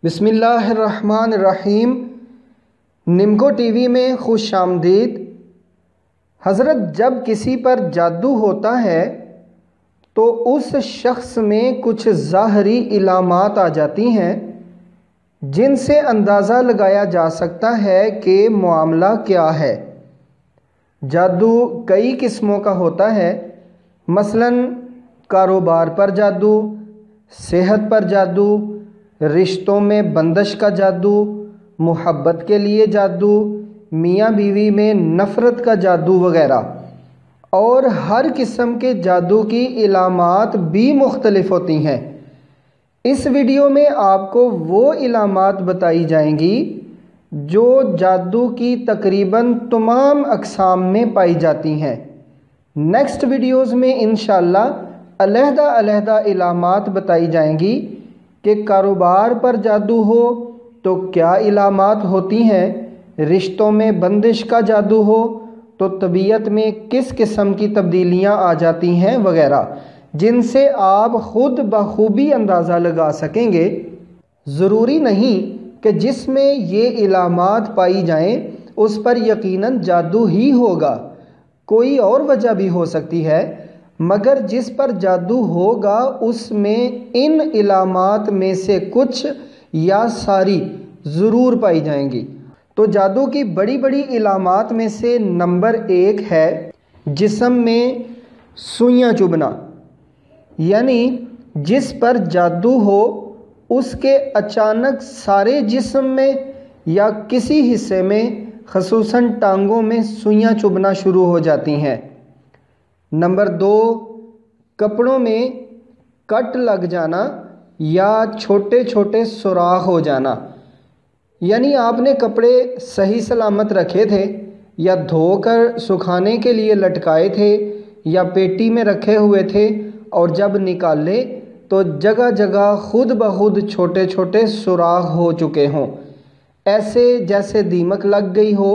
बिस्मिल्लाहिर्रहमानिर्रहीम। निमको टीवी में खुश आमदीद। हज़रत, जब किसी पर जादू होता है तो उस शख्स में कुछ ज़ाहरी इलामात आ जाती हैं जिनसे अंदाज़ा लगाया जा सकता है कि मामला क्या है। जादू कई किस्मों का होता है, मसलन कारोबार पर जादू, सेहत पर जादू, रिश्तों में बंदिश का जादू, मोहब्बत के लिए जादू, मियाँ बीवी में नफ़रत का जादू वगैरह। और हर किस्म के जादू की इलामात भी मुख्तलिफ होती हैं। इस वीडियो में आपको वो इलामात बताई जाएंगी जो जादू की तकरीबन तमाम अक़साम में पाई जाती हैं। नेक्स्ट वीडियोज़ में इंशाअल्लाह अलहदा इलामात बताई जाएंगी कि कारोबार पर जादू हो तो क्या इलामात होती हैं, रिश्तों में बंदिश का जादू हो तो तबीयत में किस किस्म की तब्दीलियां आ जाती हैं वगैरह, जिनसे आप खुद बखूबी अंदाज़ा लगा सकेंगे। ज़रूरी नहीं कि जिसमें ये इलामात पाई जाएं उस पर यकीनन जादू ही होगा, कोई और वजह भी हो सकती है, मगर जिस पर जादू होगा उसमें इन इलामात में से कुछ या सारी ज़रूर पाई जाएंगी। तो जादू की बड़ी बड़ी इलामात में से नंबर 1 है जिस्म में सुइयां चुभना। यानी जिस पर जादू हो उसके अचानक सारे जिस्म में या किसी हिस्से में, ख़ुसूसन टांगों में सुइयां चुभना शुरू हो जाती हैं। नंबर 2, कपड़ों में कट लग जाना या छोटे छोटे सुराख हो जाना। यानी आपने कपड़े सही सलामत रखे थे या धोकर सुखाने के लिए लटकाए थे या पेटी में रखे हुए थे और जब निकाले तो जगह जगह खुद ब खुद छोटे छोटे सुराख हो चुके हों, ऐसे जैसे दीमक लग गई हो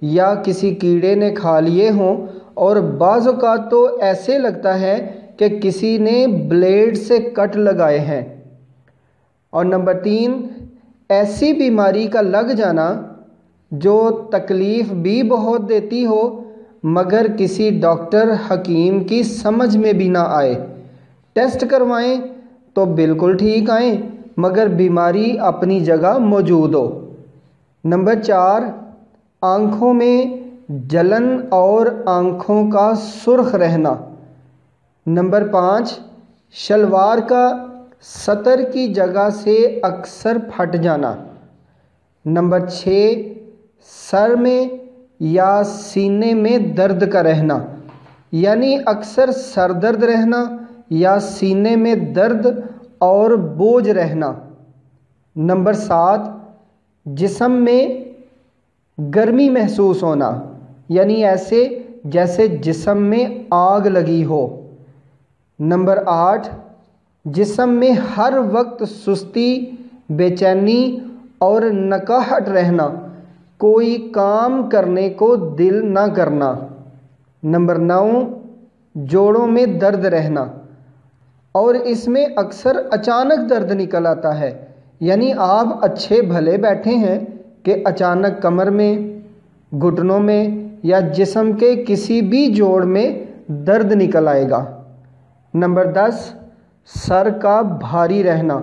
या किसी कीड़े ने खा लिए हों। और बाज़ औक़ात तो ऐसे लगता है कि किसी ने ब्लेड से कट लगाए हैं। और नंबर 3, ऐसी बीमारी का लग जाना जो तकलीफ़ भी बहुत देती हो मगर किसी डॉक्टर हकीम की समझ में भी ना आए। टेस्ट करवाएं तो बिल्कुल ठीक आए मगर बीमारी अपनी जगह मौजूद हो। नंबर 4, आँखों में जलन और आँखों का सुर्ख रहना। नंबर 5, शलवार का सतर की जगह से अक्सर फट जाना। नंबर 6, सर में या सीने में दर्द का रहना, यानी अक्सर सर दर्द रहना या सीने में दर्द और बोझ रहना। नंबर 7, जिस्म में गर्मी महसूस होना, यानी ऐसे जैसे जिस्म में आग लगी हो। नंबर 8, जिस्म में हर वक्त सुस्ती, बेचैनी और नकाहट रहना, कोई काम करने को दिल ना करना। नंबर 9, जोड़ों में दर्द रहना और इसमें अक्सर अचानक दर्द निकल आता है। यानी आप अच्छे भले बैठे हैं कि अचानक कमर में, घुटनों में या जिस्म के किसी भी जोड़ में दर्द निकल आएगा। नंबर 10, सर का भारी रहना,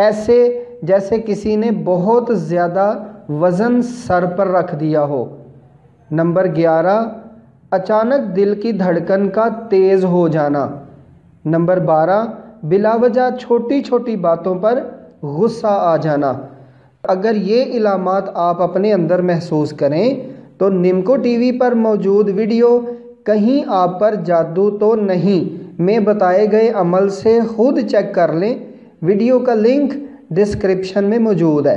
ऐसे जैसे किसी ने बहुत ज़्यादा वज़न सर पर रख दिया हो। नंबर 11, अचानक दिल की धड़कन का तेज़ हो जाना। नंबर 12, बिलावजह छोटी छोटी बातों पर गुस्सा आ जाना। अगर ये इलामात आप अपने अंदर महसूस करें तो निमको टीवी पर मौजूद वीडियो कहीं आप पर जादू तो नहीं में बताए गए अमल से खुद चेक कर लें। वीडियो का लिंक डिस्क्रिप्शन में मौजूद है।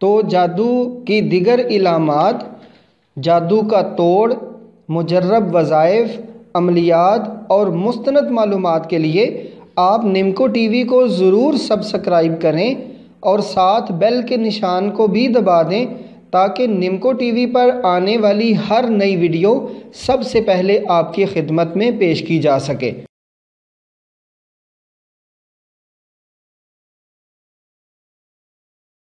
तो जादू की दिगर इलामात, जादू का तोड़, मुजर्रब वज़ाइफ, अमलियात और मुस्तनद मालूमात के लिए आप निमको टीवी को ज़रूर सब्सक्राइब करें और साथ बेल के निशान को भी दबा दें ताकि निमको टीवी पर आने वाली हर नई वीडियो सबसे पहले आपकी खिदमत में पेश की जा सके।